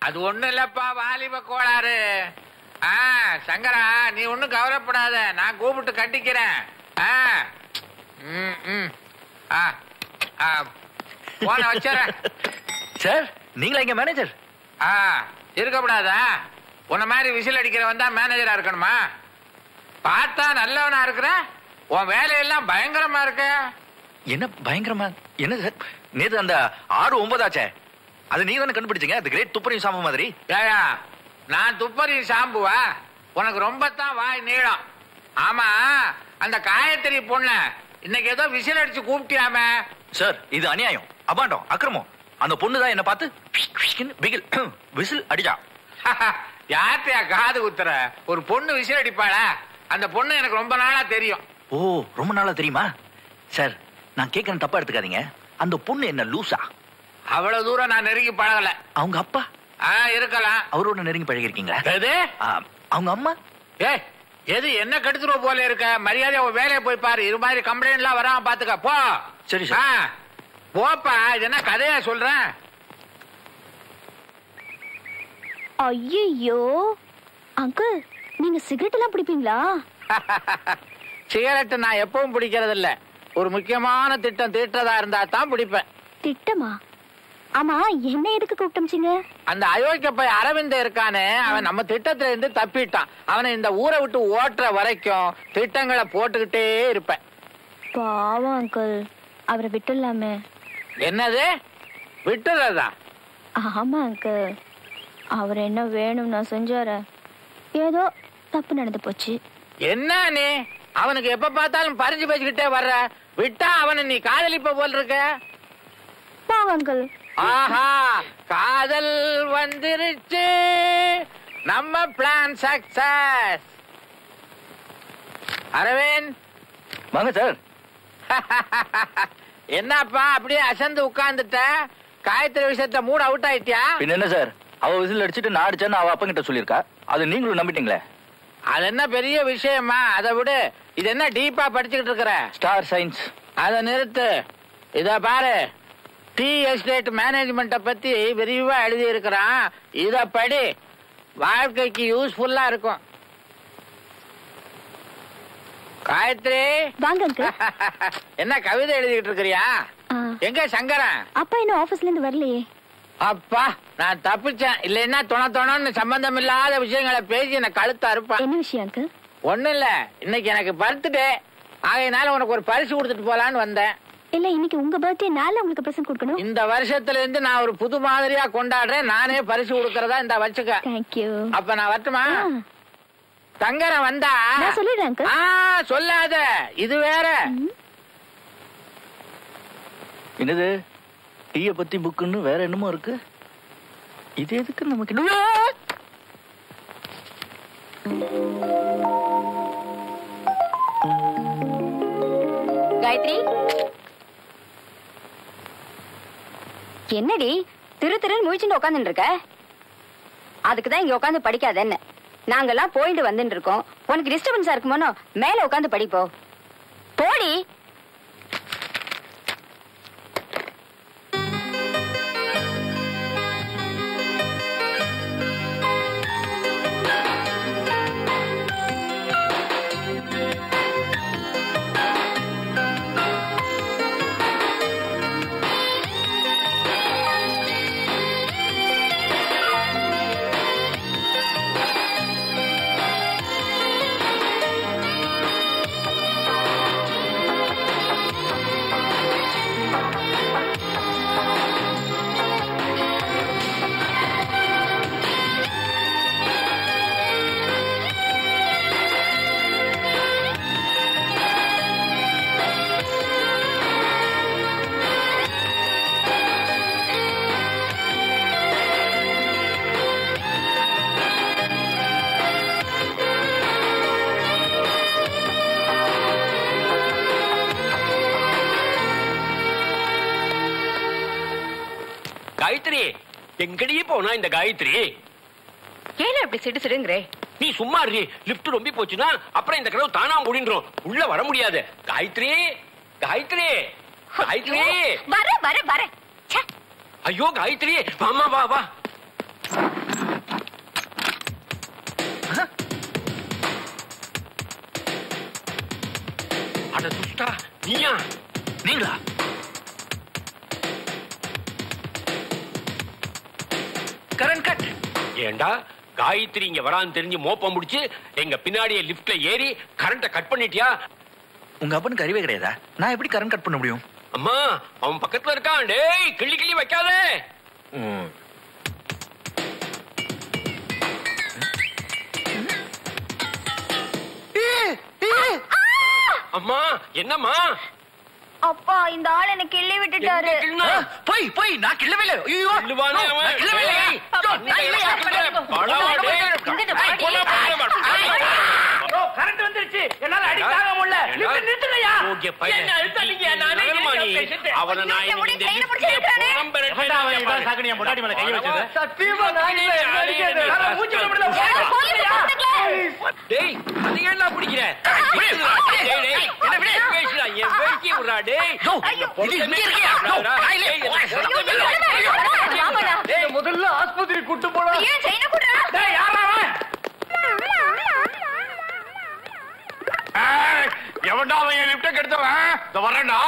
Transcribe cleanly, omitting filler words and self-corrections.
அது ஒண்ணும் இல்லப்பா, வாலிப கோளாறு. சங்கரா, நீ ஒண்ணும் கவலைப்படாத, நான் கூப்பிட்டு கட்டிக்கிறேன். போன வச்சுறேன். சார், நீங்களா இங்க மேனேஜர்? இருக்கப்படாதா? உன்ன மாதிரி விசில் அடிக்கிறவன் தான் மேனேஜரா இருக்கணுமா? பார்த்தா நல்லவனா இருக்கிற, உன் வேலையெல்லாம் பயங்கரமா இருக்க. என்ன பயங்கரமா? என்ன சார், நேத்து அந்த 6-9 ஆச்சே, அது நீங்க தானே கண்டுபிடிச்சீங்க? அது கிரேட் துப்பறியும் சாம்பு மாதிரி. ஏயா, நான் துப்பறியும் சாம்புவா? உனக்கு ரொம்ப தான் வாய் நீளம். ஆமா, அந்த காயத்ரி பொண்ண இன்னைக்கு ஏதோ விசில் அடிச்சு கூப்பிட்டியாம? சார், இது அநியாயம், அபாண்டம், அக்கிரமம். அந்த பொண்ணு தான் என்ன பார்த்து விசில் அடிச்சா. யார்த்தையா காது குத்துற? ஒரு பொண்ணு விசில் அடிப்பாளா? அந்த பொண்ணு எனக்கு ரொம்ப நாளா தெரியும். ஓ, ரொம்ப நாளா தெரியுமா? சார், நான் கேட்கறேன், தப்பா எடுத்துக்காதீங்க. அந்த பொண்ணு என்ன லூசா? அவ்வளவு தூரம் நான் நெருங்கி பழகல. அவங்க அப்பா இருக்கலாம். அவரோட நெருங்கி பழகி இருக்கீங்களா? அவங்க அம்மா? எது என்ன கெடுத்துருவ போல இருக்க? மரியாதை வேலையை போய் பாரு. இது மாதிரி கம்ப்ளைண்ட் எல்லாம் வராம பாத்துக்க போ. சரி சார். போப்பா, இது என்ன கதையா சொல்றேன்? ஐயோ அங்கிள், நீங்க சிகரெட் எல்லாம் பிடிப்பீங்களா? சிகரெட் நான் எப்பவும் பிடிக்கிறது இல்ல. ஒரு முக்கியமான திட்டம் தீட்டுறதா இருந்தா தான் பிடிப்பேன். திட்டமா? ஆமா, என்ன எதுக்கு கூப்பிட்டீங்க? அந்த அயோக்கிய போய் அரவிந்த் இருக்கானே, அவன் நம்ம திட்டத்துல இருந்து தப்பிட்டான். அவனை இந்த ஊரை விட்டு ஓட்டுற வரைக்கும் திட்டங்களை போட்டுக்கிட்டே இருப்பேன். பாவம் அங்கிள், அவரை விட்டுலாமே. என்னது விட்டுறதா? ஆமா அங்கிள், அவர் என்ன வேணும் நான் செஞ்சார, ஏதோ தப்பு நடந்து போச்சு. என்ன நீ அவனுக்கு எப்ப பார்த்தாலும் பறிஞ்சு பேசிக்கிட்டே வர்ற? விட்டா அவனை நீ காதலிப்ப போல் இருக்க. வாங்க அங்கிள். ஆஹா, காதல் வந்துருச்சு, நம்ம பிளான் சக்சஸ். அரவிந்த் வாங்க சார். என்னப்பா அப்படியே அசந்து உட்கார்ந்துட்ட? காயத்ரி விஷயத்த மூட் அவுட் ஆயிட்டியா? பின்ன என்ன சார், அவ விசில் அடிச்சுட்டு நான் அடிச்சேன்னு அவ அப்பா கிட்ட சொல்லிருக்கா. அது நீங்களும் நம்பிட்டீங்களே. அது என்ன பெரிய விஷயமா? அதை விடு. இது என்ன டீப்பா படிச்சுக்கிட்டு இருக்கிற? Star science. அதை நிறுத்து. இத பாரு, டீ எஸ்டேட் மேனேஜ்மெண்ட பத்தி விரிவா எழுதி இருக்கிறான். இத படி, வாழ்க்கைக்கு யூஸ்ஃபுல்லா இருக்கும். காயத்ரி வாங்க அங்கிள். என்ன கவிதை எழுதிக்கிட்டு இருக்கிறியா? எங்க சங்கரன்? அப்பா இன்னும் ஆபீஸ்ல இருந்து வரலையே. அப்பா, நான் தப்பிச்சேன். இல்லைன்னா தொணன்னு சம்பந்தம் இல்லாத விஷயங்களை பேசி என்ன கழுத்து அறுப்பேன். என்ன விஷயம் அங்கிள்? ஒண்ணும் இல்ல, இன்னைக்கு எனக்கு பர்த்டே, ஆகையினால உனக்கு ஒரு பரிசு கொடுத்துட்டு போலான்னு வந்தேன். இல்ல, இன்னைக்கு உங்க பர்த்டே, நாளை உங்களுக்கு பிரசன்ட் கொடுக்கணும். இந்த வருஷத்துல இருந்து நான் ஒரு புது மாதிரியா கொண்டாடுறேன். நானே பரிசு கொடுக்கறதா இந்த வச்சுக்க. தேங்க்யூ. அப்ப நான் வரட்டுமா? சங்கரன் வந்தா நான் சொல்லிடுறேன் அங்கிள். சொல்லாத, இது வேற. என்னது, டீய பத்தி புக்குன்னு வேற என்னமோ இருக்கு. இது எதுக்கு நமக்கு? காயத்ரி, என்னடி திரு திருன்னு முழிச்சுட்டு உட்காந்துட்டு இருக்க? அதுக்குதான் இங்க உட்காந்து படிக்காத என்ன? நாங்கெல்லாம் போயிட்டு வந்துட்டு இருக்கோம். உனக்கு டிஸ்டர்பன்ஸா இருக்குமோனோ மேல உட்காந்து படிப்போ. போடி. காயத்ரி, எங்கடி போனா இந்த காயத்ரி? ஏன் அப்படி சிடு சிடுங்கறே? நீ சும்மா இரு. லிஃப்ட் ரொம்ப போச்சுனா அப்புறம் இந்த கதவு தானா மூடின்றோம். உள்ள வர முடியாது. காயத்ரி, காயத்ரி, காயத்ரி. வர வர வர. ஐயோ காயத்ரி, வாமா வா வா. டாக்டரா நீயா? நீங்களா? Current cut. ஏண்டா காயத்ரி இங்க வரான்னு தெரிஞ்சு மோப்பம் முடிச்சு எங்க பின்னாடியே லிப்ட்ல ஏறி கரண்ட கட் பண்ணிட்டியா? உங்க அப்பனுக்கு அறிவே கிடையாதா? நான் எப்படி கரண்ட் கட் பண்ண முடியும்? அம்மா அவன் பக்கத்துல இருக்கான். டேய் கிள்ளி கிள்ளி வைக்காதே. அம்மா என்னம்மா? அப்பா இந்த ஆள் என்ன கிள்ளி விட்டுட்டாரு. போய் போய் நான் கிள்ளவே இல்ல. ஐயோ கிள்ளுவானே அவன். கிள்ளவே இல்ல. கரண்ட் வந்துருச்சு. என்னால அடி தாங்க முடியல. லிஃப்ட் நிறுத்துங்கயா. ஓகே பையன். என்ன அழுத்தாதீங்க. நானே அவன நான் இந்த இதான் சாகனியா முன்னாடி மேல கை வச்சது. சத்தியமா நான் இல்ல. மூஞ்சில விடல. டேய் நீ என்ன பிடிக்கிற? டேய் டேய் என்ன விடு. பேசுடா என் பேச்சி விடுடா டேய். இது இங்க இருக்கியா? டேய் முதல்ல ஆஸ்பத்திரி கூட்டி போடா. ஏன் செயின குடுறா? டேய் யாரா அவன்? எவன்டா அவன் லிஃப்ட் கெடுத்தவன்? இந்த வரேன்டா.